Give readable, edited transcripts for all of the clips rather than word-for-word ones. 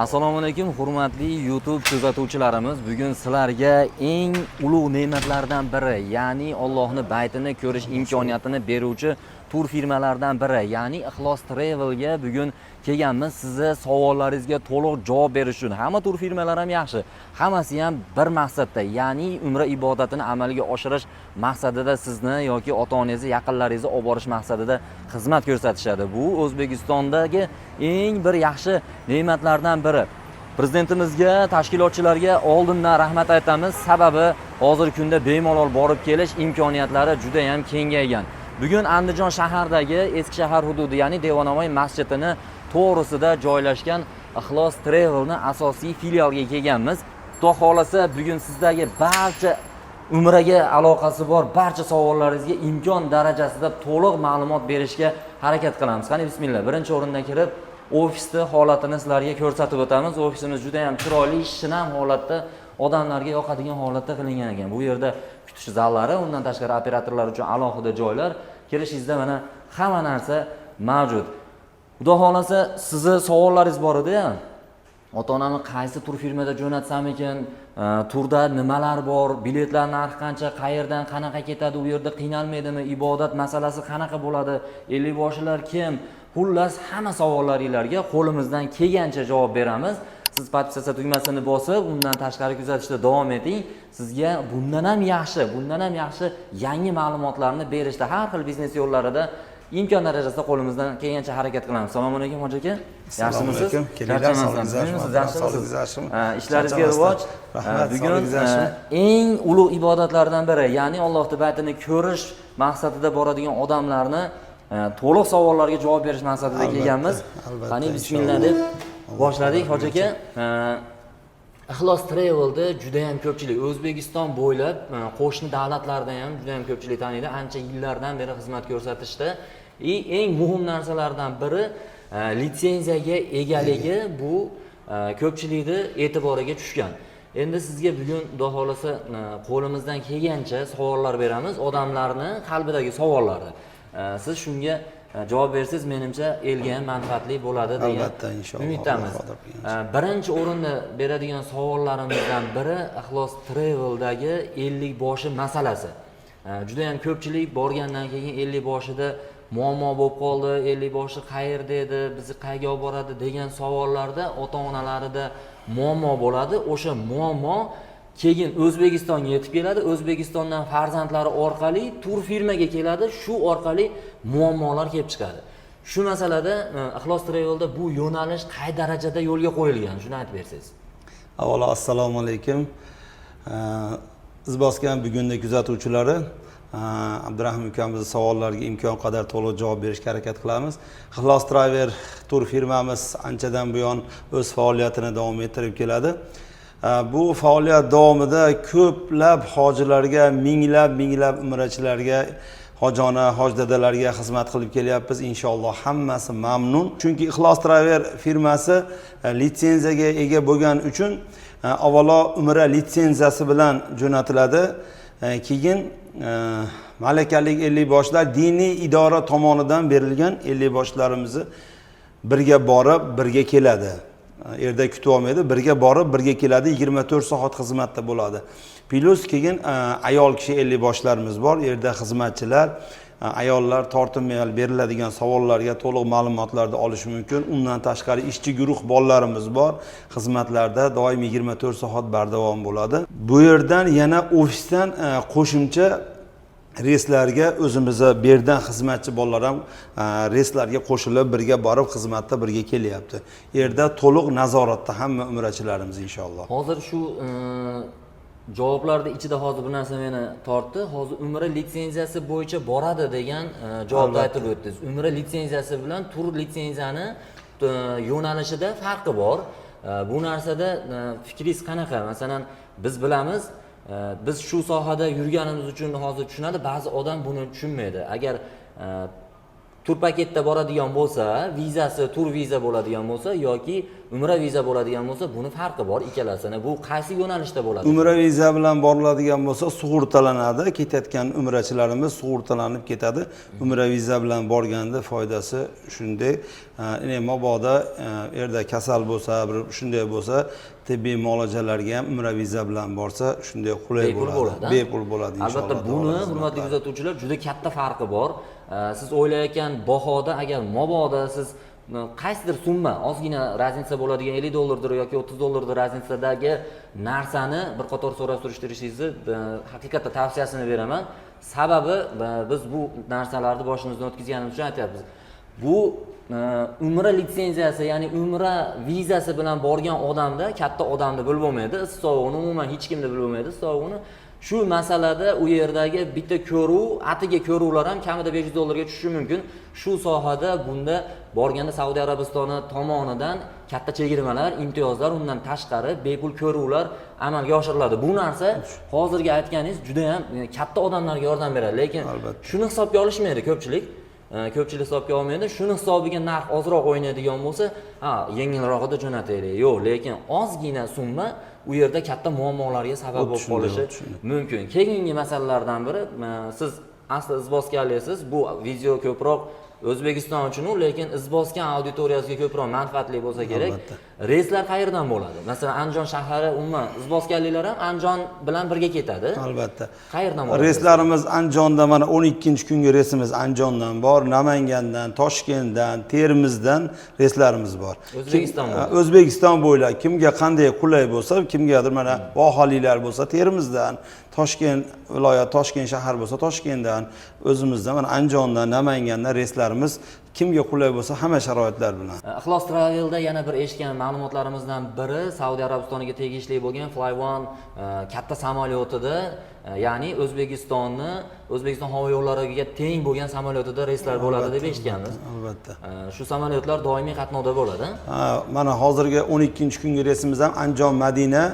Assalomu alaykum hurmatli YouTube kuzatuvchilarimiz. Bugun sizlarga eng ulug' ne'matlardan biri, ya'ni Allohning baytini ko'rish imkoniyatini beruvchi tur firmalardan biri, ya'ni Ixlos Travelga bugun kelganmiz. Sizni savollaringizga to'liq javob berish uchun. Hamma tur firmalari ham yaxshi. Hammasi ham bir maqsadda, ya'ni umra ibodatini amalga oshirish maqsadida sizni yoki ota-onangizni, yaqinlaringizni olib borish maqsadida xizmat ko'rsatishadi. Bu O'zbekistondagi eng bir yaxshi ne'matlardan biri. Prezidentimizga, tashkilotchilarga oldindan rahmat aytamiz. Sababi hozirgi kunda bemalol borib kelish imkoniyatlari juda ham kengaygan. Bugun Andijon shahardagi eski shahar hududi, ya'ni Devonamoy masjidini to'g'risida joylashgan Ixlos Travel'ni asosiy filialiga kelganmiz. Xudo xolasa bugun sizdagi barcha umraga aloqasi bor barcha savollaringizga imkon darajasida to'liq ma'lumot berishga harakat qilamiz. Qani bismillah. Birinchi o'rindan kirib ofisni holatini sizlarga ko'rsatib o'tamiz. Ofisimiz juda ham chiroyli, shinam holatda, odamlarga yoqadigan holatda qilingan ekan. Bu yerda kutish zallari, undan tashqari operatorlar uchun alohida joylar. Kirishingizda mana hamma narsa mavjud. Xudo xolasa sizni savollaringiz bor edi-ya. Ota-onamni qaysi tur firmada jo'natsam ekan, turda nimalar bor, biletlar narxi qancha, qayerdan qanaqa ketadi, u yerda qiynalmaydimi, ibodat masalasi qanaqa bo'ladi, 50 boshilar kim? Xullas hamma savollaringizga qo'limizdan kelgancha javob beramiz. Siz podpisatsiya tugmasini bosib, undan tashqari kuzatishda davom eting. Sizga bundan ham yaxshi yangi ma'lumotlarni berishda har xil biznes yo'llarida imkon darajasida qo'limizdan kelgancha harakat qilamiz. Assalomu alaykum hoji aka. Yaxshimisiz? Yaxshimisiz? Ishlaringizga rivoj. Bugun eng ulug' ibodatlardan biri, ya'ni Allohning baytini ko'rish maqsadida boradigan odamlarni to'liq savollarga javob berish maqsadida kelganmiz. Qani bismillah deb boshladik hoji aka. Ixlos Travel'da juda ham ko'pchilik O'zbekiston bo'ylab qo'shni davlatlarda ham juda ham ko'pchilik taniydi. Ancha yillardan beri xizmat ko'rsatishda eng muhim narsalardan biri litsenziyaga egaligi. Bu ko'pchilikni e'tiboriga tushgan. Endi sizga bugun xudo xolasa qo'limizdan kelgancha savollar beramiz, odamlarni qalbidagi savollarni. Siz shunga javob bersangiz, menimcha elga ham manfaatli bo'ladi degan umiddamiz. Birinchi o'rinda beradigan savollarimizdan biri Ixlos Travel'dagi 50 boshi masalasi. Juda ham ko'pchilik borgandan keyin 50 boshida muammo bo'lib qoldi, 50 boshi qayerda edi, bizni qayerga olib boradi degan savollarda ota-onalarida muammo bo'ladi. O'sha muammo keyin O'zbekistonga yetib keladi. O'zbekistondan farzandlari orqali tur firmaga keladi. Shu orqali muammolar kelib chiqadi. Shu masalada Ixlos Travel'da bu yo'nalish qay darajada yo'lga qo'yilgan? Shuni aytib bersangiz. Avvalo assalomu alaykum. Biz bosgan bugungi kuzatuvchilari, Abdurahim ukamiz savollariga imkon qadar to'liq javob berishga harakat qilamiz. Ixlos Travel tur firmamiz anchadan buyon o'z faoliyatini davom ettirib keladi. Bu faoliyat davomida ko'plab hojilarga, minglab umrachilarga, hojona, hojdadalarga xizmat qilib kelyapmiz. Inshaalloh hammasi mamnun. Chunki Ixlos Travel firmasi litsenziyaga ega bo'lgan uchun avvalo umra litsenziyasi bilan jo'natiladi. Keyin malakali 50 boshlar diniy idora tomonidan berilgan 50 boshlarimizni birga borib, birga keladi. Erda kutib olmaydi, birga borib, birga keladi, 24 soat xizmatda bo'ladi. Plus keyin ayol kishi 50 boshlarimiz bor, erda xizmatchilar, ayollar tortinmay beriladigan savollarga to'liq ma'lumotlarni olish mumkin. Undan tashqari ishchi guruh bolalarimiz bor, xizmatlarda doim 24 soat bardavom bo'ladi. Bu yerdan yana ofisdan qo'shimcha reyslarga o'zimizga berdan xizmatchi bolalar ham reyslarga qo'shilib birga borib xizmatda birga kelyapti. Yerda to'liq nazoratda hamma umrachilarimiz inshaalloh. Hozir shu javoblarda ichida hozir bir narsa meni tortdi. Hozir umra litsenziyasi bo'yicha boradi degan javobni aytib o'tdingiz. Umra litsenziyasi bilan tur litsenziyani yo'nalishida farqi bor. Bu narsada fikringiz qanaqa? Masalan, biz bilamiz, biz shu sohada yurganimiz uchun hozir tushunadi, ba'zi odam buni tushunmaydi. Agar turpaketda boradigan bo'lsa, vizasi tur viza bo'ladigan bo'lsa yoki umra viza bo'ladigan bo'lsa, buni farqi bor ikkalasini. Bu qaysi yo'nalishda bo'ladi? Umra viza bilan boriladigan bo'lsa, sug'urtalanadi. Ketayotgan umrachilarimiz sug'urtalanib ketadi. Umra viza bilan borganda foydasi shunday. Mabodo erda kasal bo'lsa, bir shunday bo'lsa, tibbiy muolajalarga ham umra viza bilan borsa, shunday qulay bo'ladi. Bepul bo'ladi inshaalloh. Albatta, buni hurmatli kuzatuvchilar juda katta farqi bor. Siz o'ylayotgan bahoda agar mabodo siz qaysidir summa ozgina raznica bo'ladigan $50 yoki $30 raznicadagi narsani bir qator so'rashtirishingizni haqiqatda tavsiyasini beraman. Sababi biz bu narsalarni boshimizdan o'tkazganimiz uchun aytyapmiz. Bu umra litsenziyasi, ya'ni umra vizasi bilan borgan odamda, katta odamda bilib bo'lmaydi. Istovini umuman hech kimda bilib bo'lmaydi. Istovini shu masalada u yerdagi bitta ko'ruv, atiga ko'ruvlar ham kamida $500 ga tushishi mumkin. Shu sohada bunda borganda Saudiya Arabistoni tomonidan katta chegirmalar, imtiyozlar, undan tashqari bepul ko'ruvlar amalga oshiriladi. Bu narsa hozirgi aytganingiz juda ham katta odamlarga yordam beradi, lekin shuni hisobga olishmaydi ko'pchilik. Ko'pchilik hisobga olmaydi. Shuni hisobiga narx ozroq o'ynaydigan bo'lsa, yengilrog'ida jo'nataylik. Yo'q, lekin ozgina summa u yerda katta muammolarga sabab bo'lib qolishi mumkin. Keyingi masalalardan biri, siz asli izboskanlisiz. Bu video ko'proq O'zbekiston uchun, lekin izboskan auditoriyasiga ko'proq manfaatli bo'lsa kerak. Reyslar qayerdan bo'ladi? Masalan, Andijon shahri umuman izboskanliklar ham Andijon bilan birga ketadi. Albatta. Qayerdan bo'ladi? Reyslarimiz Andijonda, mana 12-kungi reysimiz Andijondan bor, Namangandan, Toshkentdan, Termizdan reyslarimiz bor. O'zbekiston bo'ylab kimga qanday qulay bo'lsa, kimgadir mana vohalilar bo'lsa Termizdan, Toshkent viloyat, Toshkent shahar bo'lsa Toshkentdan, o'zimizdan mana Andijondan, Namangandan reyslarimiz kimga qulay bo'lsa hamma sharoitlar bilan. Ixlos Travelda yana bir eshitgan ma'lumotlarimizdan biri Saudiya Arabistoniga tegishli bo'lgan Fly1 katta samolyotida, ya'ni O'zbekiston havo yo'llariga teng bo'lgan samolyotida reyslar bo'ladi deb eshitganmiz. Albatta. Shu samolyotlar doimiy qatnovda bo'ladi. Mana hozirgi 12-kungi reysimiz ham Andijon Madina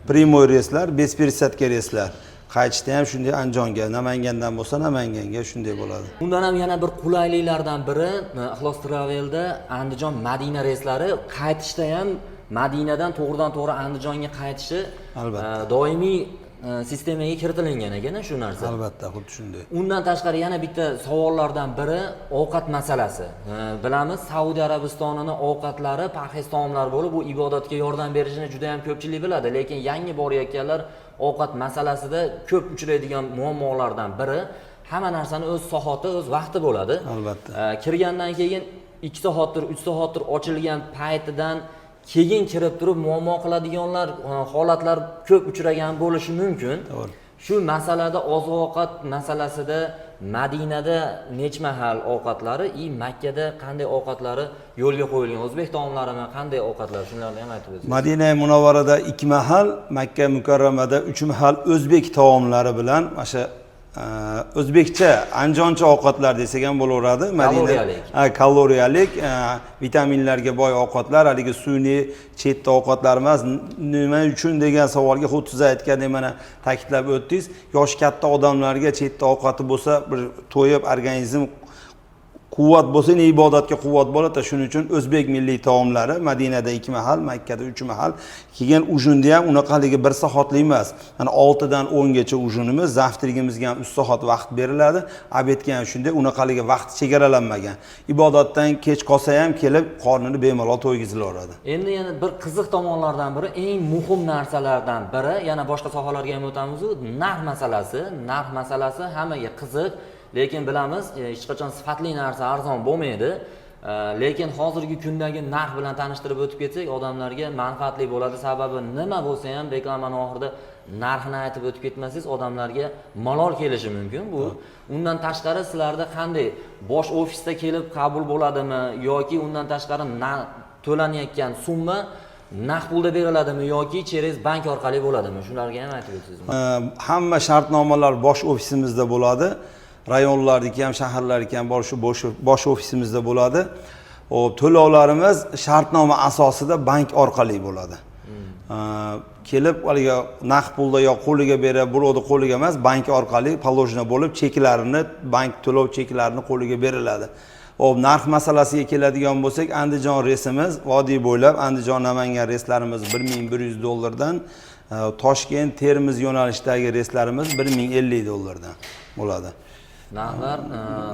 primoy reyslar, bespersatga reyslar. Qaytishda ham shunday Andijonga, Namangandan bo'lsa Namanganga shunday bo'ladi. Undan ham yana bir qulayliklardan biri Ixlos Travelda Andijon Madina reyslari, qaytishda ham Madinadan to'g'ridan-to'g'ri Andijonga qaytishi doimiy sistemaga kiritilgan ekan shu narsa. Albatta, xuddi shunday. Undan tashqari yana bitta savollardan biri ovqat masalasi. Bilamiz, Saudiya Arabistonining ovqatlari parhez taomlar bo'lib, bu ibodatga yordam berishini juda ham ko'pchilik biladi, lekin yangi borayotganlar ovqat masalasida ko'p uchraydigan muammolardan biri hamma narsani o'z sohati, o'z vaqti bo'ladi. Albatta. Kirgandan keyin 2 soatdir, 3 soatdir ochilgan paytidan keyin kirib turib muammo qiladiganlar, holatlar ko'p uchragan bo'lishi mumkin. To'g'ri. Shu masalada oziq-ovqat masalasida Madinada necha mahal ovqatlari, Makkada qanday ovqatlari yo'lga qo'yilgan? O'zbek taomlarimi, qanday ovqatlar? Shunlarni ham aytib o'tsangiz. Madina Munavvarada 2 mahal, Makka Mukarramada 3 mahal o'zbek taomlari bilan o'sha o'zbekcha, andijoncha ovqatlar desak ham bo'laveradi. Kaloriyalik, vitaminlarga boy ovqatlar, haligi sun'iy chetda ovqatlar emas. Nima uchun degan savolga xuddi siz aytgandek mana ta'kidlab o'tdingiz. Yosh katta odamlarga chetda ovqati bo'lsa, bir to'yib organizm quvvat bo'lsa, ibodatga quvvat bo'ladi. Shuning uchun o'zbek milliy taomlari Madinada 2 mahal, Makkada 3 mahal. Keyin ujunda ham unaqaligi 1 soatli emas. Mana 6 dan 10 gacha ujunimiz, zaftirigimizga ham 3 soat vaqt beriladi. Obedga ham shunday, unaqaligi vaqt chegaralanmagan. Ibodatdan kech qolsa ham kelib qornini bemalol to'ygizilaveradi. Endi yana bir qiziq tomonlardan biri, eng muhim narsalardan biri, yana boshqa sohalarga ham o'tamiz, narx masalasi. Narx masalasi hammaga qiziq. Lekin bilamiz, hech qachon sifatli narsa arzon bo'lmaydi. Lekin hozirgi kundagi narx bilan tanishtirib o'tib ketsak, odamlarga manfaatli bo'ladi. Sababi nima bo'lsa ham reklamaning oxirida narxini aytib o'tib ketmasangiz, odamlarga malol kelishi mumkin. Bu undan tashqari sizlarda qanday bosh ofisda kelib qabul bo'ladimi yoki undan tashqari to'lanayotgan summa naqd pulda beriladimi yoki cheres bank orqali bo'ladimi? Shularga ham aytib o'tsangizmi? Hamma shartnomalar bosh ofisimizda bo'ladi. Rayonlardagi ham, shaharlardagi ham bosh ofisimizda bo'ladi. To'lovlarimiz shartnoma asosida bank orqali bo'ladi. Kelib haliga naqd pulda yo qo'liga berib, bo'ladi qo'liga emas, bank orqali положено bo'lib, cheklarini, bank to'lov cheklarini qo'liga beriladi. Hop, narx masalasiga keladigan bo'lsak, Andijon reysimiz vodiy bo'ylab Andijon Namangan reyslarimiz 1100 dollardan, Toshkent Termiz yo'nalishidagi reyslarimiz 1050 dollardan bo'ladi. Narxlar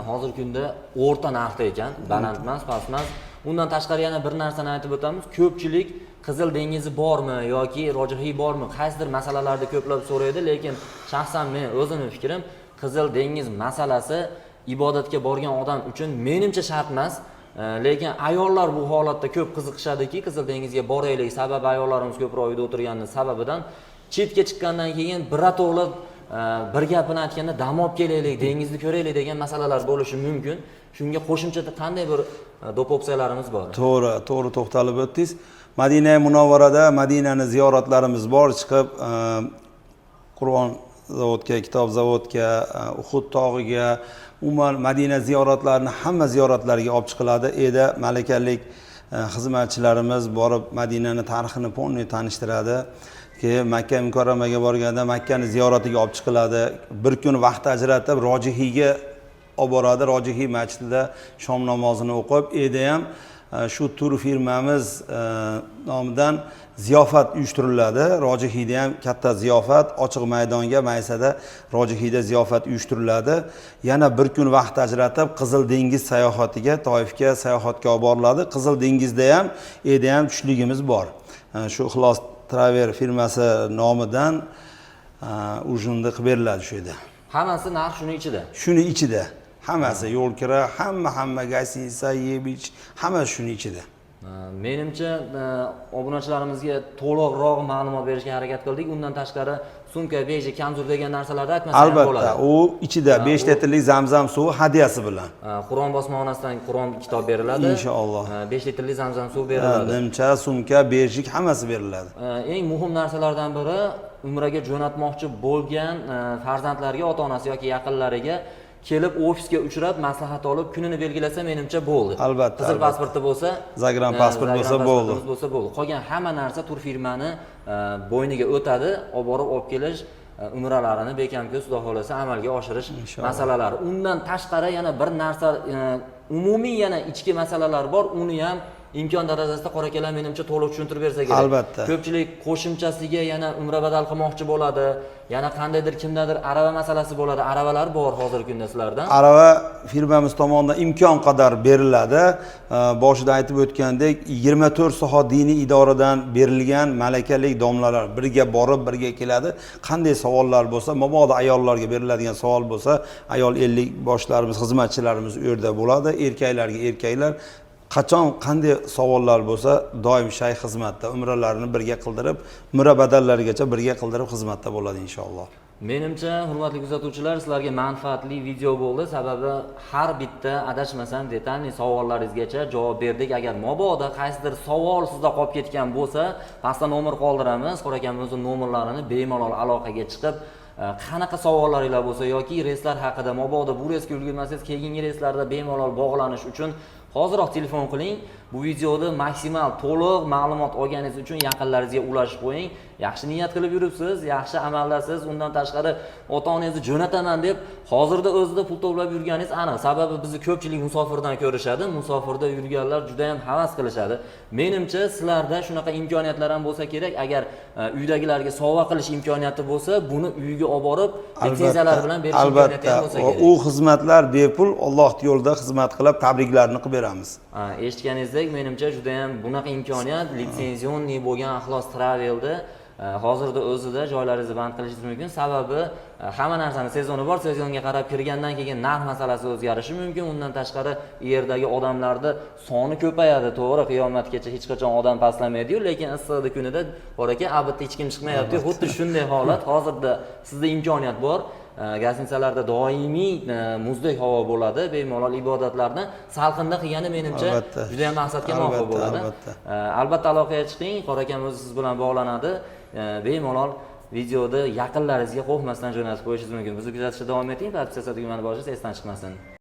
hozirgi kunda o'rta narxda ekan, baland emas, past emas. Undan tashqari yana bir narsani aytib o'tamiz. Ko'pchilik Qizil dengizi bormi yoki rojihiy bormi, qaysidir masalalarda ko'plab so'raydi, lekin shaxsan men o'zimning fikrim, Qizil dengiz masalasi ibodatga borgan odam uchun menimcha shart emas. Lekin ayollar bu holatda ko'p qiziqishadiki, Qizil dengizga boraylik, sababi ayollarimiz ko'proq uyda o'tirgani sababidan chetga chiqqandan keyin birato'g'liq bir gapini aytganda dam olib kelaylik, dengizni ko'raylik degan masalalar bo'lishi mumkin. Shunga qo'shimchada qanday bir do'popsalarimiz bor? To'g'ri to'xtalib o'tdingiz. Madina Munavvarada Madinani ziyoratlarimiz bor, chiqib Qur'on zavodga, kitob zavodga, Uhud tog'iga, umuman Madina ziyoratlarini hamma ziyoratlarga olib chiqiladi. Malakalik xizmatchilarimiz borib Madinani tarixini polniy tanishtiradi. Keyin Makka Mukarramaga borganda Makkani ziyoratiga olib chiqiladi. Bir kun vaqt ajratib Rojihiyga olib boradi. Rojihiy masjidida shom namozini o'qib, ham shu tur firmamiz nomidan ziyofat uyushtiriladi. Rojihiyda ham katta ziyofat, ochiq maydonga Maysada Rojihiyda ziyofat uyushtiriladi. Yana bir kun vaqt ajratib Qizil dengiz sayohatiga, Toifga sayohatga olib boriladi. Qizil dengizda ham ham tushligimiz bor. Shu Ixlos Travel firmasi nomidan ujinda qilib beriladi shu yerda. Hammasi narx shuni ichida. Shuni ichida. Hammasi yo'l kira, hamma gastiniца, yeb-ich, hamma shuni ichida. Menimcha obunachilarimizga to'liqroq ma'lumot berishga harakat qildik. Undan tashqari sumka, beji, kamzur degan narsalarni aytmasak bo'ladi. Albatta, u ichida 5 litrlik Zamzam suvi hadyasi bilan. Qur'on bosmaxonasidan Qur'on kitob beriladi. Inshaalloh. 5 litrlik Zamzam suv beriladi. Nimcha, sumka, bejik hammasi beriladi. Eng muhim narsalardan biri umraga jo'natmoqchi bo'lgan farzandlarga, ota-onasi yoki yaqinlariga kelib ofisga uchrab maslahat olib kunini belgilasa menimcha bo'ldi. Albatta. Qizil pasporti bo'lsa, Zagran pasport bo'lsa bo'ldi. Qolgan hamma narsa tur firmani bo'yniga o'tadi, olib borib olib kelish umralarini bekamga Xudo xolasa amalga oshirish masalalari. Undan tashqari yana bir narsa, umumiy yana ichki masalalar bor. Uni ham imkon darajasida qora akalar menimcha to'liq tushuntirib bersa kerak. Albatta. Ko'pchilik qo'shimchasiga yana umra badal qilmoqchi bo'ladi. Yana qandaydir kimdadir arava masalasi bo'ladi. Aravalar bor hozirgi kunda sizlarda. Arava firmamiz tomonidan imkon qadar beriladi. Boshida aytib o'tgandek, 24 soat diniy idoradan berilgan malakali domlalar birga borib, birga keladi. Qanday savollar bo'lsa, mabodo ayollarga beriladigan savol bo'lsa, ayol 50 boshlarimiz, xizmatchilarimiz u yerda bo'ladi. Erkaklarga erkaklar qachon qanday savollar bo'lsa, doim shayx xizmatda umralarni birga qildirib, umra badallarigacha birga qildirib xizmatda bo'ladi inshaalloh. Menimcha, hurmatli kuzatuvchilar, sizlarga manfaatli video bo'ldi. Sababi har bitta adashmasam detalli savollaringizgacha javob berdik. Agar mabodo qaysidir savol sizda qolib ketgan bo'lsa, pastda nomer qoldiramiz. Qora akamizning nomerlarini bemalol aloqaga chiqib, qanaqa savollaringiz bo'lsa yoki reyslar haqida mabodo bu reysga ulgurmasangiz, keyingi reyslarda bemalol bog'lanish uchun hoziroq telefon qiling. Bu videoni maksimal to'liq ma'lumot olganingiz uchun yaqinlaringizga ulashib qo'ying. Yaxshi niyat qilib yuribsiz, yaxshi amaldasiz. Undan tashqari ota-onangizni jo'nataman deb hozirda o'zida pul to'plab yurganingiz aniq. Sababi bizni ko'pchilik musofirdan ko'rishadi. Musofirda yurganlar juda ham havas qilishadi. Menimcha sizlarda shunaqa imkoniyatlar ham bo'lsa kerak. Agar uydagilarga sovg'a qilish imkoniyati bo'lsa, buni uyiga olib borib, litsenziyalar bilan berish imkoniyati ham bo'lsa kerak. U xizmatlar bepul, Alloh yo'lida xizmat qilib, tabriklarni qilib beramiz. Eshitganingizdek, menimcha juda ham bunaqa imkoniyat litsenzionni bo'lgan Ixlos Travelda hozirda o'zida joylaringizni band qilishingiz mumkin. Sababi hamma narsani sezoni bor, sezonga qarab kirgandan keyin narx masalasi o'zgarishi mumkin. Undan tashqari yerdagi odamlarning soni ko'payadi, to'g'ri, qiyomatgacha hech qachon odam pastlamaydi-yu, lekin issiqlik kunida bor ekan, albatta hech kim chiqmayapti. Xuddi shunday holat hozirda sizda imkoniyat bor. Gastinisalarda doimiy muzdek havo bo'ladi. Bemalol ibodatlarni salqinda qilgani menimcha juda ham maqsadga muvofiq bo'ladi. Albatta aloqaga chiqing, Qora akam o'zi siz bilan bog'lanadi. Bemalol videoda yaqinlaringizga qo'rqmasdan jo'natib qo'yishingiz mumkin. Bizni kuzatishda davom eting. Podpisatsiya tugmani boshingiz esdan chiqmasin.